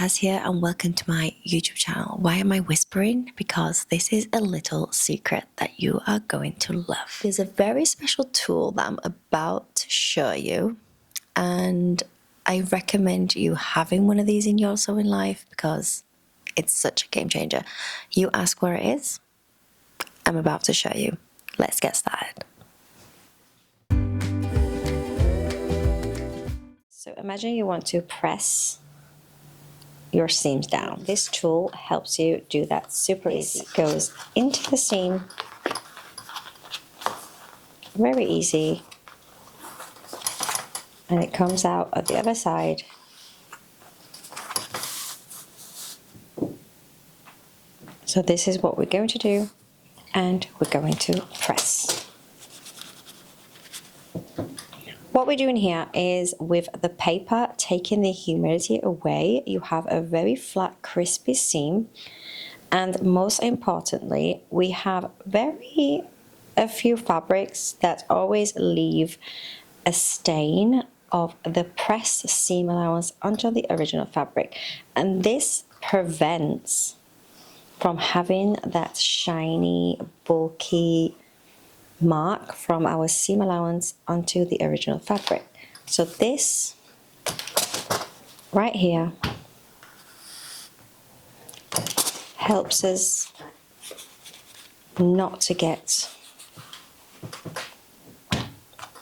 As here and welcome to my YouTube channel. Why am I whispering? Because this is a little secret that you are going to love. There's a very special tool that I'm about to show you, and I recommend you having one of these in your sewing life because it's such a game changer. You ask where it is, I'm about to show you. Let's get started. So imagine you want to press your seams down. This tool helps you do that super easy. It goes into the seam, very easy, and it comes out at the other side. So this is what we're going to do, and we're going to press. What we're doing here is with the paper taking the humidity away, you have a very flat, crispy seam. And most importantly, we have a few fabrics that always leave a stain of the pressed seam allowance onto the original fabric. And this prevents from having that shiny, bulky mark from our seam allowance onto the original fabric. So this right here helps us not to get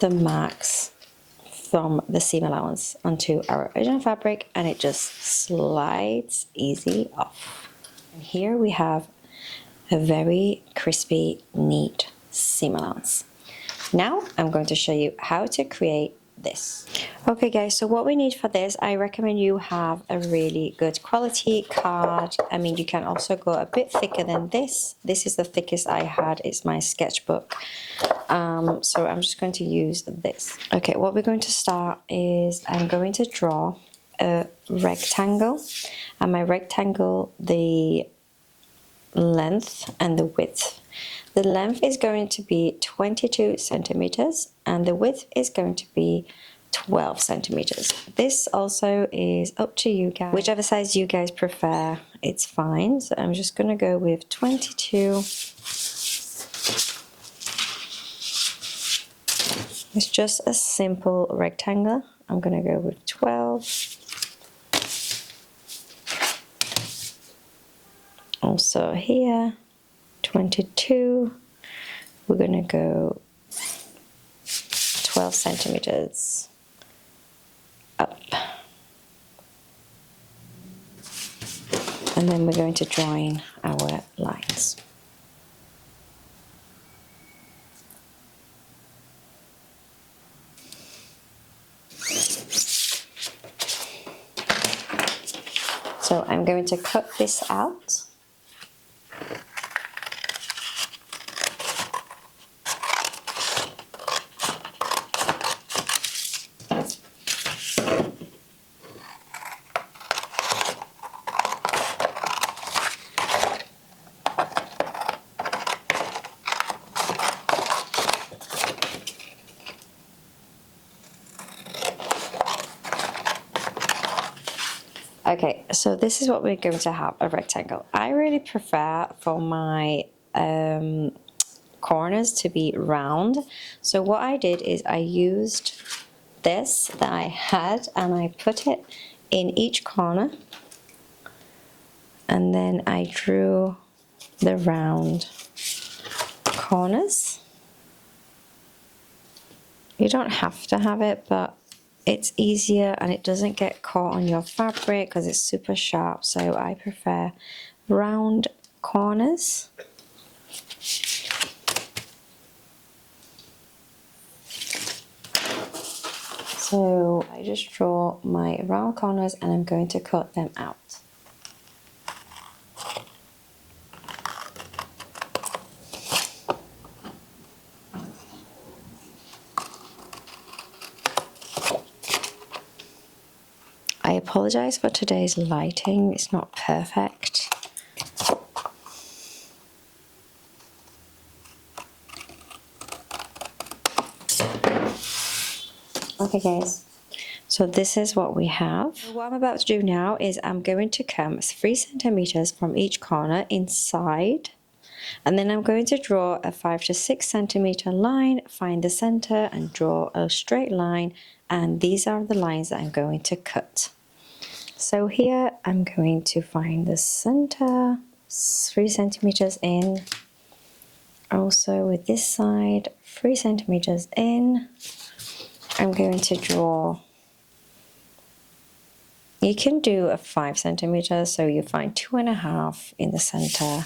the marks from the seam allowance onto our original fabric, and it just slides easy off. And here we have a very crispy, neat seam allowance. Now I'm going to show you how to create this. Okay guys, so what we need for this, I recommend you have a really good quality card. I mean, you can also go a bit thicker than this. This is the thickest I had, it's my sketchbook. So I'm just going to use this. Okay, what we're going to start is I'm going to draw a rectangle, and my rectangle, the length and the width. The length is going to be 22 centimeters and the width is going to be 12 centimeters. This also is up to you guys. Whichever size you guys prefer, it's fine. So I'm just going to go with 22. It's just a simple rectangle. I'm going to go with 12. Also here, 22, we're going to go 12 centimeters up. And then we're going to join our lines. So I'm going to cut this out. Okay, so this is what we're going to have, a rectangle. I really prefer for my corners to be round. So what I did is I used this that I had and I put it in each corner. And then I drew the round corners. You don't have to have it, but it's easier and it doesn't get caught on your fabric because it's super sharp. So I prefer round corners. So I just draw my round corners and I'm going to cut them out. I apologize for today's lighting, it's not perfect. Okay guys, So this is what we have. So what I'm about to do now is I'm going to come 3 centimeters from each corner inside, and then I'm going to draw a 5 to 6 centimeter line, find the center and draw a straight line, and these are the lines that I'm going to cut. So here I'm going to find the center, 3 centimeters in. Also with this side, 3 centimeters in. I'm going to draw, you can do a 5 centimeters, so you find 2.5 in the center,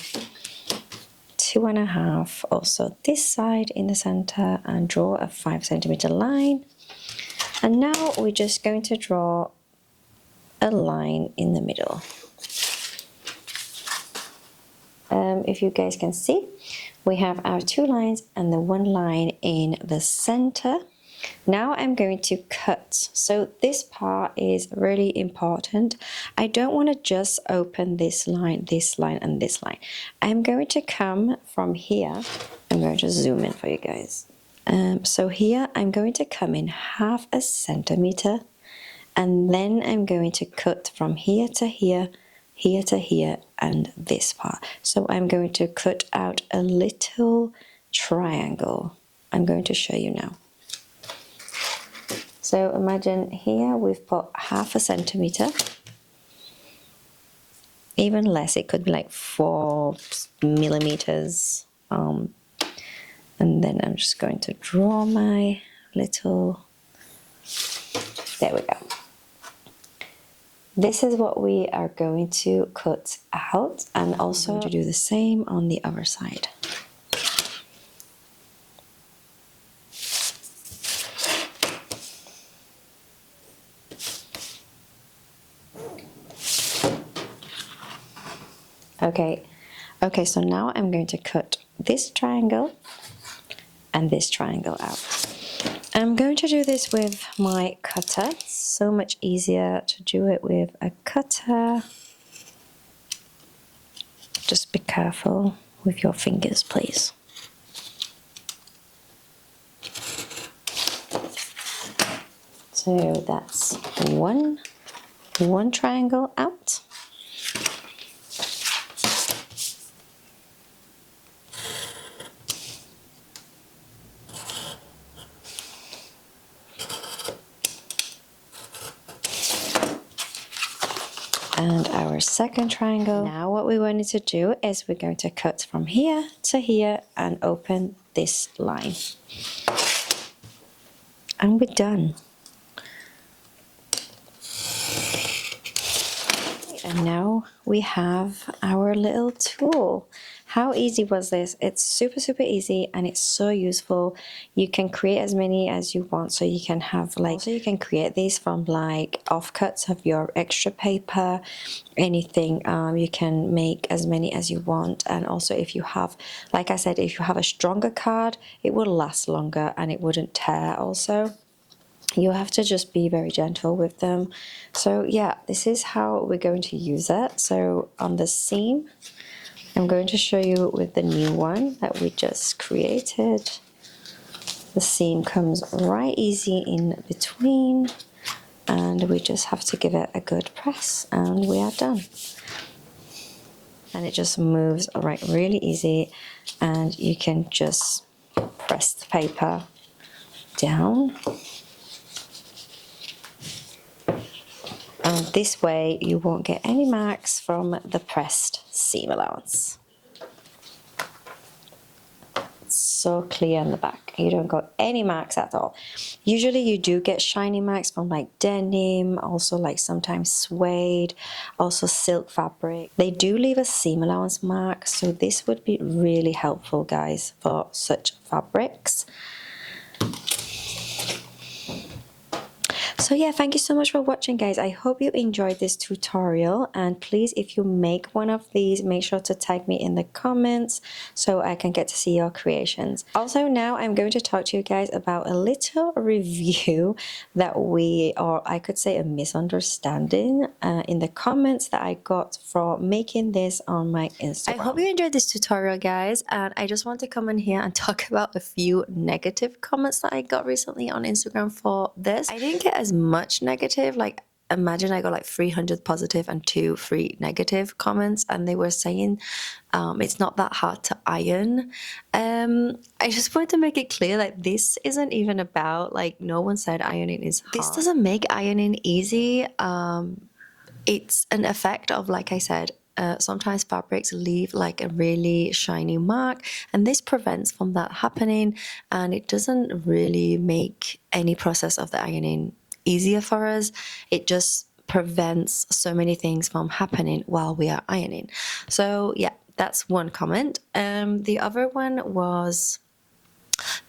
2.5 also this side in the center, and draw a 5 centimeter line. And now we're just going to draw a line in the middle. If you guys can see, we have our 2 lines and the 1 line in the center. Now I'm going to cut. So this part is really important. I don't want to just open this line, and this line. I'm going to come from here. I'm going to zoom in for you guys. So here I'm going to come in 0.5 centimeter, and then I'm going to cut from here to here, here to here, and this part. So I'm going to cut out a little triangle. I'm going to show you now. So imagine here we've put 0.5 centimeter, even less, it could be like 4 millimeters. And then I'm just going to draw my little, there we go. This is what we are going to cut out, and also to do the same on the other side. Okay, so now I'm going to cut this triangle and this triangle out. I'm going to do this with my cutter. It's so much easier to do it with a cutter. Just be careful with your fingers, please. So that's one triangle out. And our second triangle. Now what we wanted to do is we're going to cut from here to here and open this line. And we're done. And now we have our little tool. How easy was this? It's super easy, and it's so useful. You can create as many as you want, so you can have like, so you can create these from like offcuts of your extra paper, anything. You can make as many as you want, and also if you have, like I said, if you have a stronger card, it will last longer and it wouldn't tear also. You have to just be very gentle with them. So yeah, this is how we're going to use it. So on the seam, I'm going to show you with the new one that we just created. The seam comes right easy in between, and we just have to give it a good press, and we are done. And it just moves right really easy, and you can just press the paper down. And this way you won't get any marks from the pressed seam allowance. It's so clear on the back. You don't got any marks at all. Usually you do get shiny marks from like denim, also like sometimes suede, also silk fabric. They do leave a seam allowance mark, so this would be really helpful, guys, for such fabrics. So yeah, thank you so much for watching, guys. I hope you enjoyed this tutorial, and please, if you make one of these, make sure to tag me in the comments so I can get to see your creations. Also, now I'm going to talk to you guys about a little review that or I could say a misunderstanding in the comments that I got for making this on my Instagram. I hope you enjoyed this tutorial, guys, and I just want to come in here and talk about a few negative comments that I got recently on Instagram for this. I didn't get as much negative. Like, imagine I got like 300 positive and 3 negative comments, and they were saying it's not that hard to iron. I just wanted to make it clear, like, this isn't even about, like, no one said ironing is hard. This doesn't make ironing easy. It's an effect of, like I said, sometimes fabrics leave like a really shiny mark, and this prevents from that happening, and it doesn't really make any process of the ironing easier for us. It just prevents so many things from happening while we are ironing. So yeah, that's one comment. The other one was,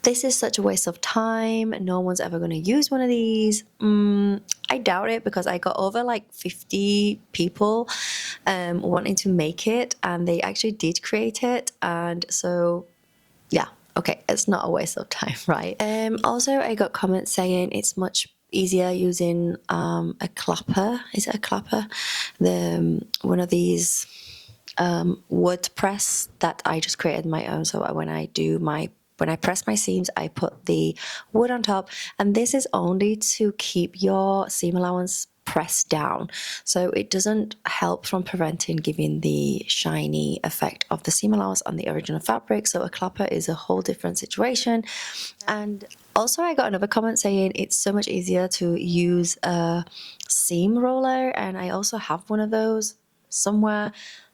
this is such a waste of time. No one's ever going to use one of these. I doubt it, because I got over like 50 people wanting to make it, and they actually did create it. And so, yeah, okay, it's not a waste of time, right? Also, I got comments saying it's much easier using a clapper. Is it a clapper? One of these wood press that I just created my own. So when I press my seams, I put the wood on top, and this is only to keep your seam allowance pressed down, so it doesn't help from preventing giving the shiny effect of the seam allowance on the original fabric. So a clapper is a whole different situation. And also, I got another comment saying it's so much easier to use a seam roller, and I also have one of those somewhere.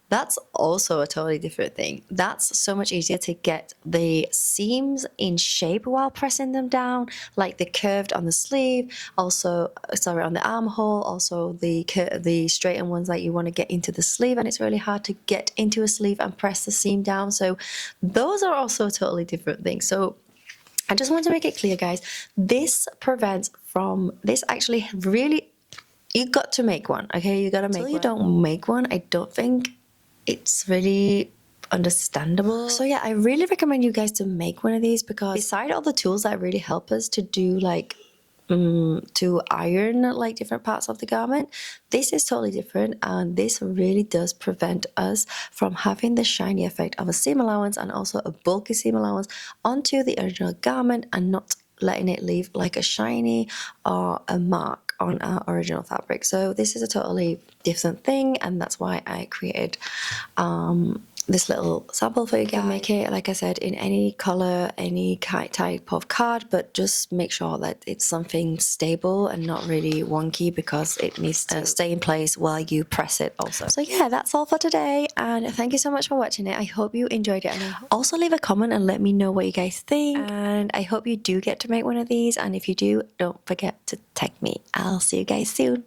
That's also a totally different thing. That's so much easier to get the seams in shape while pressing them down, like the curved on the sleeve, also, sorry, on the armhole, also the straightened ones that you want to get into the sleeve, and it's really hard to get into a sleeve and press the seam down. So those are also totally different things. So I just want to make it clear, guys, this prevents from, this actually really, you got to make one, okay? You got to make one. Until you don't make one, I don't think it's really understandable. So yeah, I really recommend you guys to make one of these, because beside all the tools that really help us to do like to iron like different parts of the garment, this is totally different, and this really does prevent us from having the shiny effect of a seam allowance and also a bulky seam allowance onto the original garment, and not letting it leave like a shiny or a mark on our original fabric. So this is a totally different thing, and that's why I created this little sample for you guys. You can make it, like I said, in any color, any type of card, but just make sure that it's something stable and not really wonky, because it needs to stay in place while you press it also. So yeah, that's all for today, and thank you so much for watching it. I hope you enjoyed it, and also leave a comment and let me know what you guys think, and I hope you do get to make one of these, and if you do, don't forget to tag me. I'll see you guys soon.